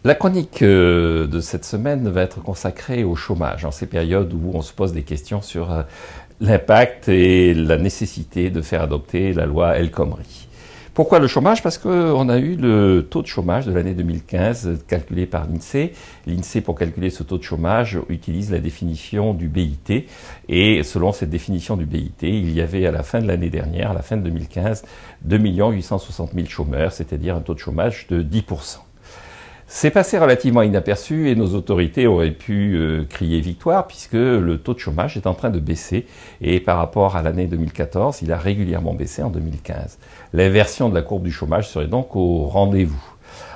La chronique de cette semaine va être consacrée au chômage, en ces périodes où on se pose des questions sur l'impact et la nécessité de faire adopter la loi El Khomri. Pourquoi le chômage? Parce qu'on a eu le taux de chômage de l'année 2015 calculé par l'INSEE. L'INSEE, pour calculer ce taux de chômage, utilise la définition du BIT. Et selon cette définition du BIT, il y avait à la fin de l'année dernière, à la fin de 2015, 2 860 000 chômeurs, c'est-à-dire un taux de chômage de 10%. C'est passé relativement inaperçu et nos autorités auraient pu crier victoire puisque le taux de chômage est en train de baisser et par rapport à l'année 2014, il a régulièrement baissé en 2015. L'inversion de la courbe du chômage serait donc au rendez-vous.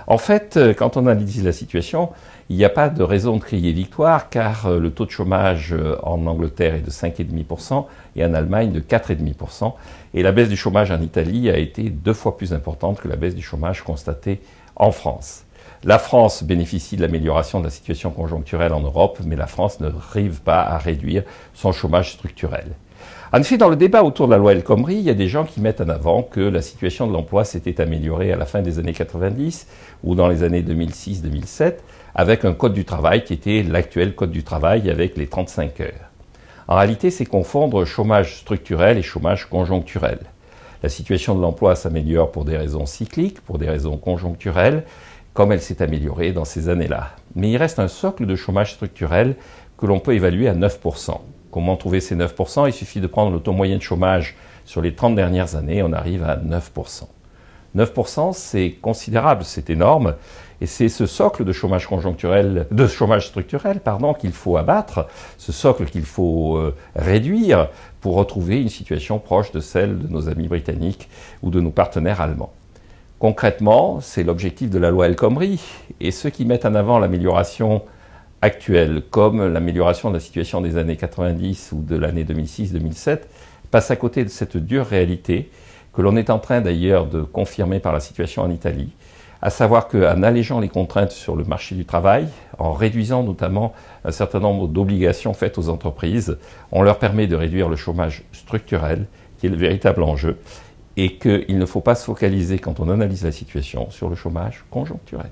En fait, quand on analyse la situation, il n'y a pas de raison de crier victoire car le taux de chômage en Angleterre est de 5,5% et en Allemagne de 4,5%. Et la baisse du chômage en Italie a été 2 fois plus importante que la baisse du chômage constatée en France. La France bénéficie de l'amélioration de la situation conjoncturelle en Europe, mais la France n'arrive pas à réduire son chômage structurel. En effet, dans le débat autour de la loi El Khomri, il y a des gens qui mettent en avant que la situation de l'emploi s'était améliorée à la fin des années 90 ou dans les années 2006-2007 avec un code du travail qui était l'actuel code du travail avec les 35 heures. En réalité, c'est confondre chômage structurel et chômage conjoncturel. La situation de l'emploi s'améliore pour des raisons cycliques, pour des raisons conjoncturelles, comme elle s'est améliorée dans ces années-là. Mais il reste un socle de chômage structurel que l'on peut évaluer à 9%. Comment trouver ces 9%? Il suffit de prendre le taux moyen de chômage sur les 30 dernières années, on arrive à 9%. 9%, c'est considérable, c'est énorme, et c'est ce socle de chômage structurel, qu'il faut abattre, ce socle qu'il faut réduire pour retrouver une situation proche de celle de nos amis britanniques ou de nos partenaires allemands. Concrètement, c'est l'objectif de la loi El Khomri, et ceux qui mettent en avant l'amélioration actuelle, comme l'amélioration de la situation des années 90 ou de l'année 2006-2007, passent à côté de cette dure réalité, que l'on est en train d'ailleurs de confirmer par la situation en Italie, à savoir qu'en allégeant les contraintes sur le marché du travail, en réduisant notamment un certain nombre d'obligations faites aux entreprises, on leur permet de réduire le chômage structurel, qui est le véritable enjeu, et qu'il ne faut pas se focaliser, quand on analyse la situation, sur le chômage conjoncturel.